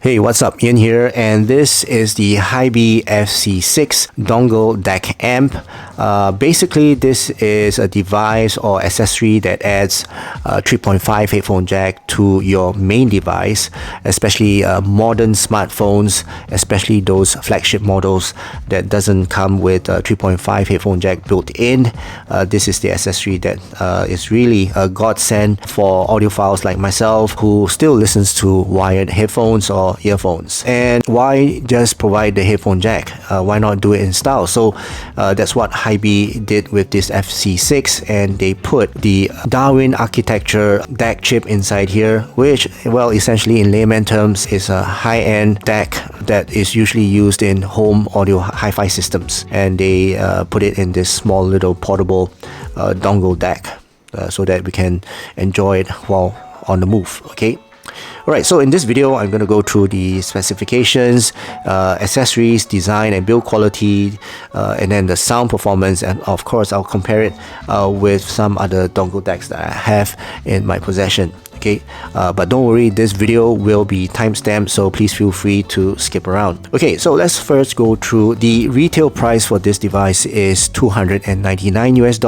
Hey, what's up? Ian here, and this is the HiBy FC6 dongle DAC amp. Basically, this is a device or accessory that adds 3.5 headphone jack to your main device, especially modern smartphones, especially those flagship models that doesn't come with 3.5 headphone jack built in. This is the accessory that is really a godsend for audiophiles like myself who still listens to wired headphones or earphones. And why just provide the headphone jack? Why not do it in style? So that's what HiBy did with this FC6, and they put the Darwin architecture DAC chip inside here, which, well, essentially in layman terms is a high-end DAC that is usually used in home audio hi-fi systems, and they put it in this small little portable dongle DAC so that we can enjoy it while on the move. Okay. Alright, so in this video, I'm going to go through the specifications, accessories, design and build quality, and then the sound performance, and of course I'll compare it with some other dongle DACs that I have in my possession. Okay, but don't worry, this video will be timestamped, so please feel free to skip around. Okay, so let's first go through the retail price for this device is $299 US,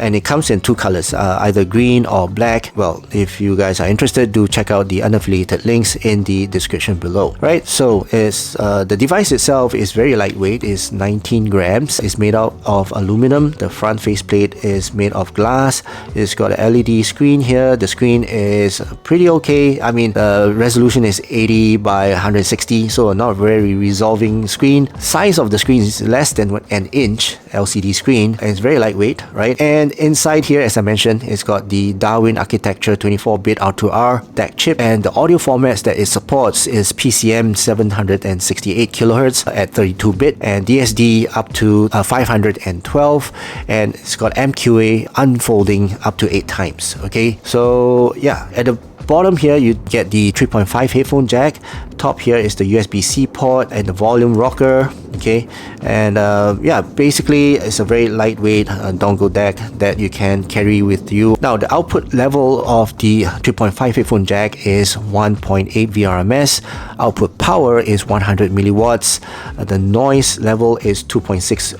and it comes in two colors, either green or black. Well, if you guys are interested, do check out the unaffiliated links in the description below. Right, so it's the device itself is very lightweight, it's 19 grams. It's made out of aluminum. The front faceplate is made of glass. It's got an LED screen here. The screen is pretty okay. I mean, the resolution is 80 by 160, so not very resolving screen. Size of the screen is less than an inch LCD screen, and it's very lightweight, right? And inside here, as I mentioned, it's got the Darwin architecture 24-bit R2R DAC chip, and the audio formats that it supports is PCM 768 kHz at 32-bit and DSD up to 512, and it's got MQA unfolding up to 8 times. Okay, so yeah, at the bottom here you get the 3.5 headphone jack. Top here is the USB-C port and the volume rocker. Okay, and yeah, basically it's a very lightweight dongle DAC that you can carry with you. Now the output level of the 3.5 headphone jack is 1.8 VRMS. Output power is 100 milliwatts. The noise level is 2.6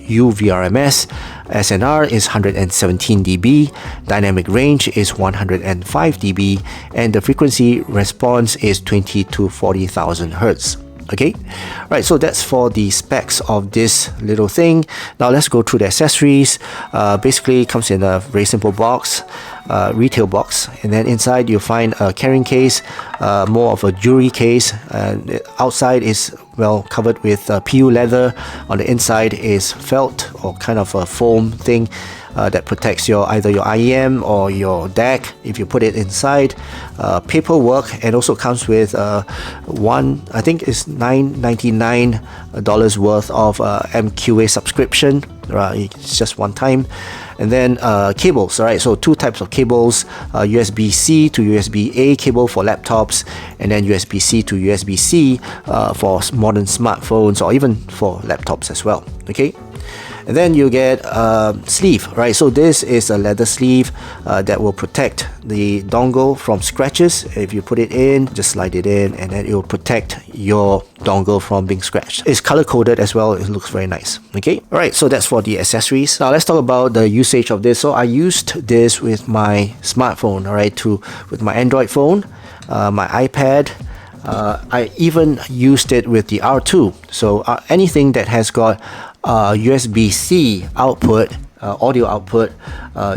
UVRMS. SNR is 117 dB, dynamic range is 105 dB, and the frequency response is 20 to 40,000 Hertz. Okay, right, so that's for the specs of this little thing. Now let's go through the accessories. Basically it comes in a very simple box, retail box, and then inside you'll find a carrying case, more of a jewelry case. Outside is well covered with PU leather. On the inside is felt or kind of a foam thing that protects either your IEM or your DAC if you put it inside. Paperwork, and also comes with I think it's $9.99 worth of MQA subscription. Right, it's just one time. And then cables, all right, so two types of cables, USB-C to USB-A cable for laptops, and then USB-C to USB-C for modern smartphones or even for laptops as well. Okay, and then you get a sleeve, right? So this is a leather sleeve that will protect the dongle from scratches. If you put it in, just slide it in, and then it will protect your dongle from being scratched. It's color coded as well. It looks very nice. Okay, all right, so that's for the accessories. Now let's talk about the usage of this. So I used this with my smartphone, all right, with my Android phone, my iPad. I even used it with the R2. So anything that has got USB-C output, audio output,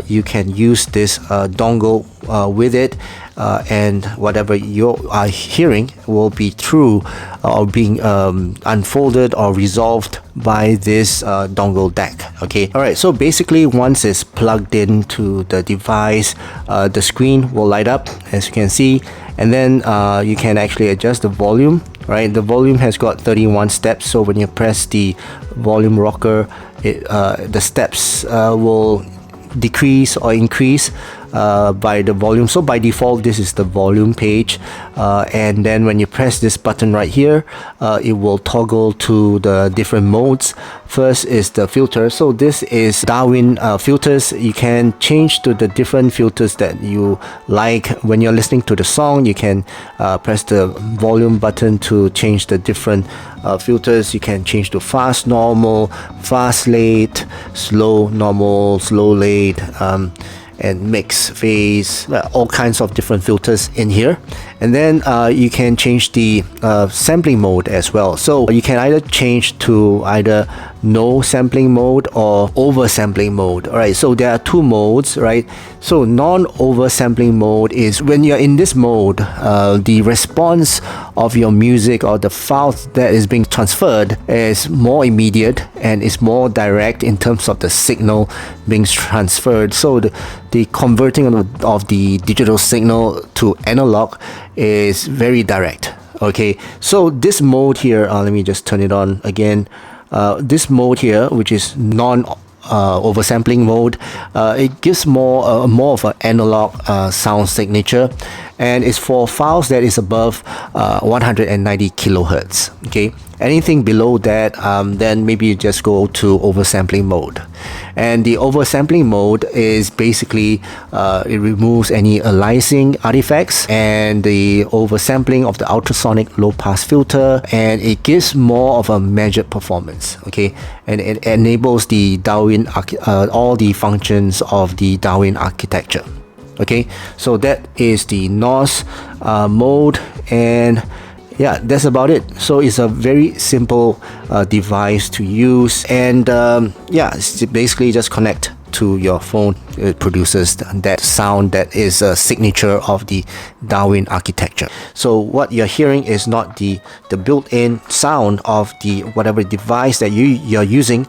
you can use this dongle with it, and whatever you are hearing will be through or being unfolded or resolved by this dongle DAC. Okay, all right, so basically once it's plugged into the device, the screen will light up, as you can see, and then you can actually adjust the volume. Right, the volume has got 31 steps, so when you press the volume rocker, the steps will decrease or increase by the volume. So by default, this is the volume page, and then when you press this button right here, it will toggle to the different modes. First is the filter. So this is Darwin filters. You can change to the different filters that you like. When you're listening to the song, you can press the volume button to change the different filters. You can change to fast normal, fast late, slow normal, slow late, and mix, phase, all kinds of different filters in here. And then you can change the sampling mode as well. So you can either change to either no sampling mode or oversampling mode. All right, so there are two modes, right? So non-oversampling mode is when you're in this mode, the response of your music or the files that is being transferred is more immediate and is more direct in terms of the signal being transferred. So the converting of the digital signal to analog is very direct. Okay, so this mode here, let me just turn it on again. This mode here, which is oversampling mode, it gives more of an analog sound signature, and it's for files that is above 190 kilohertz. Okay, anything below that, then maybe you just go to oversampling mode. And the oversampling mode is basically it removes any aliasing artifacts and the oversampling of the ultrasonic low pass filter, and it gives more of a measured performance. Okay, and it enables the Darwin all the functions of the Darwin architecture. Okay, so that is the NOS mode, and yeah, that's about it. So it's a very simple device to use, and yeah, it's basically just connect to your phone. It produces that sound that is a signature of the Darwin architecture. So what you're hearing is not the built-in sound of the whatever device that you're using.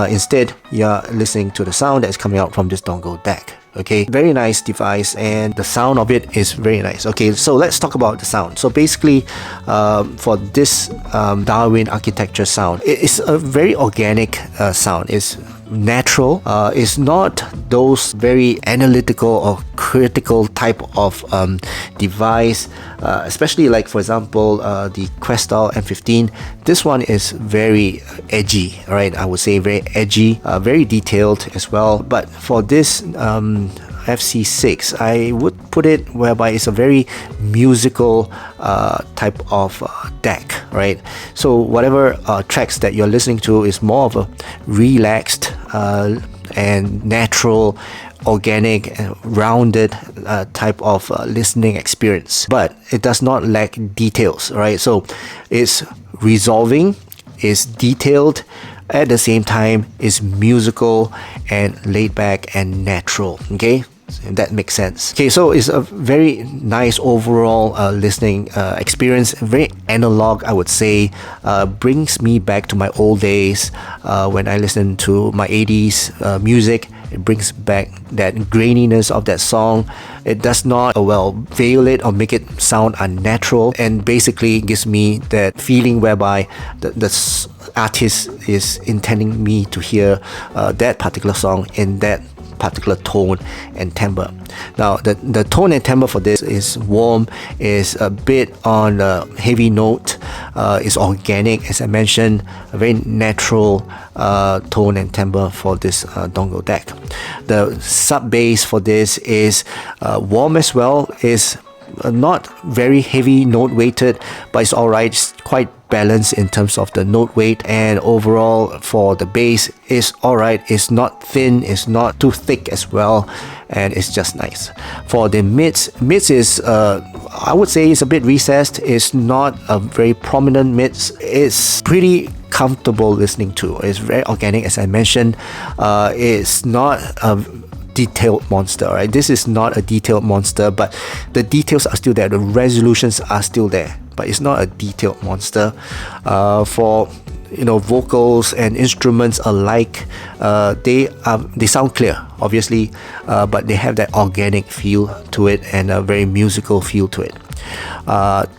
Instead, you're listening to the sound that's coming out from this dongle DAC. Okay, very nice device, and the sound of it is very nice. Okay, so let's talk about the sound. So basically, for this Darwin architecture sound, it's a very organic sound. It's natural. It's not those very analytical or critical type of device, especially like, for example, the Questal M15. This one is very edgy, right? I would say very edgy, very detailed as well. But for this FC6, I would put it whereby it's a very musical type of DAC, right? So whatever tracks that you're listening to is more of a relaxed and natural, organic and rounded type of listening experience, but it does not lack details, right? So it's resolving, it's detailed, at the same time is musical and laid back and natural. Okay, if that makes sense. Okay, so it's a very nice overall listening experience, very analog, I would say. Brings me back to my old days when I listened to my 80s music. It brings back that graininess of that song. It does not veil it or make it sound unnatural, and basically gives me that feeling whereby the artist is intending me to hear that particular song in that particular tone and timbre. Now the tone and timbre for this is warm, is a bit on the heavy note, is organic, as I mentioned, a very natural tone and timbre for this dongle DAC. The sub bass for this is warm as well, is not very heavy note weighted, but it's alright, it's quite balanced in terms of the note weight, and overall for the bass is alright. It's not thin, it's not too thick as well, and it's just nice. For the mids is I would say it's a bit recessed. It's not a very prominent mids. It's pretty comfortable listening to. It's very organic, as I mentioned. It's not a detailed monster, right? This is not a detailed monster, but the details are still there, the resolutions are still there, but it's not a detailed monster. For vocals and instruments alike, they sound clear, obviously, but they have that organic feel to it and a very musical feel to it.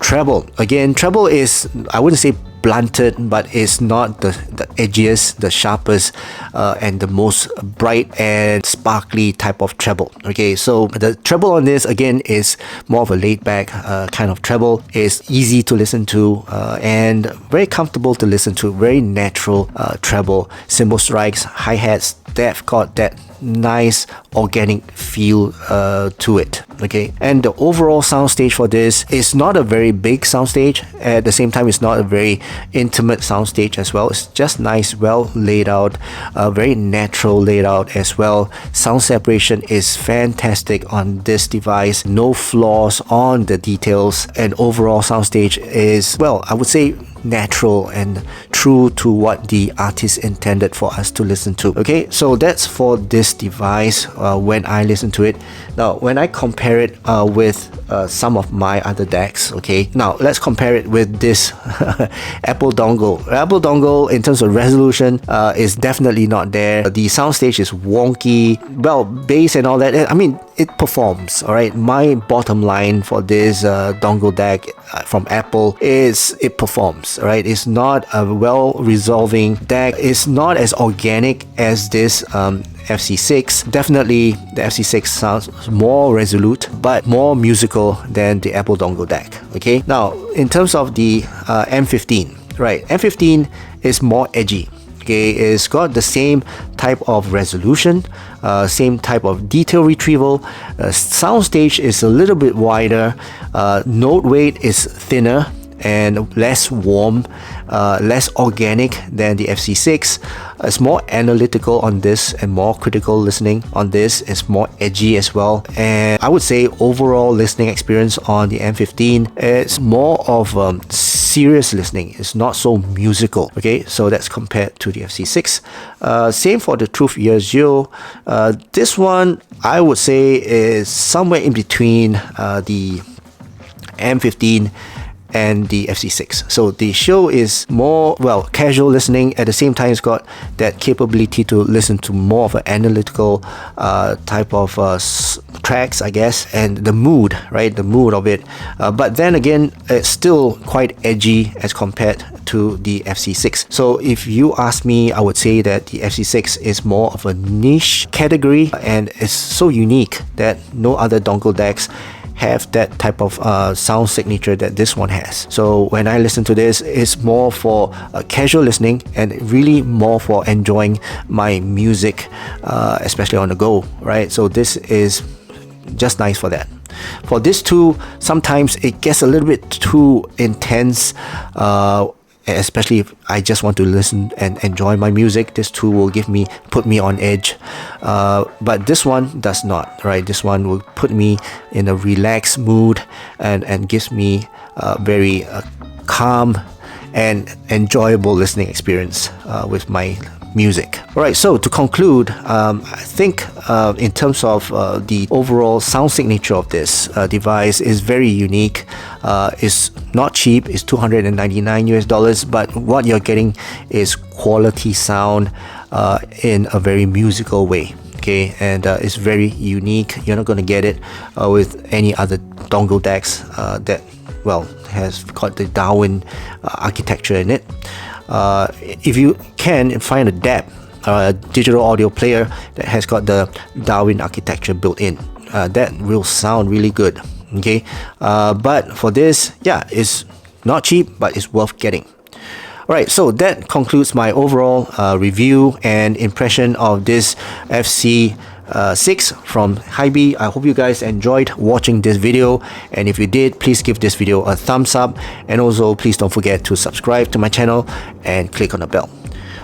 Treble is, I wouldn't say blunted, but it's not the edgiest, the sharpest, and the most bright and sparkly type of treble. Okay, so the treble on this again is more of a laid back kind of treble. It's easy to listen to and very comfortable to listen to, very natural treble, cymbal strikes, hi-hats. They've got that nice organic feel to it. Okay, and the overall soundstage for this is not a very big soundstage. At the same time, it's not a very intimate soundstage as well. It's just nice, well laid out, very natural laid out as well. Sound separation is fantastic on this device. No flaws on the details, and overall soundstage is, well, I would say natural and true to what the artist intended for us to listen to. Okay, so that's for this device when I listen to it. Now, when I compare it with some of my other DACs, okay, now let's compare it with this Apple dongle. Apple dongle, in terms of resolution, is definitely not there. The soundstage is wonky, well, bass and all that. I mean, it performs. All right, my bottom line for this dongle DAC from Apple is it performs. All right, it's not a well resolving DAC. It's not as organic as this FC6. Definitely the FC6 sounds more resolute but more musical than the Apple dongle DAC. Okay, now in terms of the M15, right, M15 is more edgy. Okay, it's got the same type of resolution, same type of detail retrieval. Soundstage is a little bit wider, note weight is thinner and less warm, less organic than the FC6. It's more analytical on this and more critical listening on this. It's more edgy as well, and I would say overall listening experience on the M15 is more of serious listening. It's not so musical. Okay, so that's compared to the FC6. Same for the Truth Ear Zero. This one I would say is somewhere in between the M15 and the FC6. So the show is more, well, casual listening. At the same time, it's got that capability to listen to more of an analytical type of tracks, I guess, and the mood, right, the mood of it. But then again, it's still quite edgy as compared to the FC6. So if you ask me, I would say that the FC6 is more of a niche category and it's so unique that no other dongle DACs have that type of sound signature that this one has. So when I listen to this, it's more for casual listening and really more for enjoying my music, especially on the go, right? So this is just nice for that. For this too, sometimes it gets a little bit too intense, especially if I just want to listen and enjoy my music. This tool will put me on edge, but this one does not, right? This one will put me in a relaxed mood and gives me a very calm and enjoyable listening experience with my music. Alright, so to conclude, I think in terms of the overall sound signature of this device is very unique. It's not cheap, it's $299 but what you're getting is quality sound in a very musical way. Okay, and it's very unique. You're not going to get it with any other dongle DACs that, well, has got the Darwin architecture in it. If you can find a DAC, a digital audio player that has got the Darwin architecture built in, that will sound really good. Okay, but for this, yeah, it's not cheap, but it's worth getting. Alright, so that concludes my overall review and impression of this FC6 from HiBy. I hope you guys enjoyed watching this video, and if you did, please give this video a thumbs up, and also please don't forget to subscribe to my channel and click on the bell.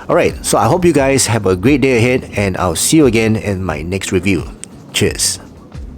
Alright, so I hope you guys have a great day ahead, and I'll see you again in my next review. Cheers.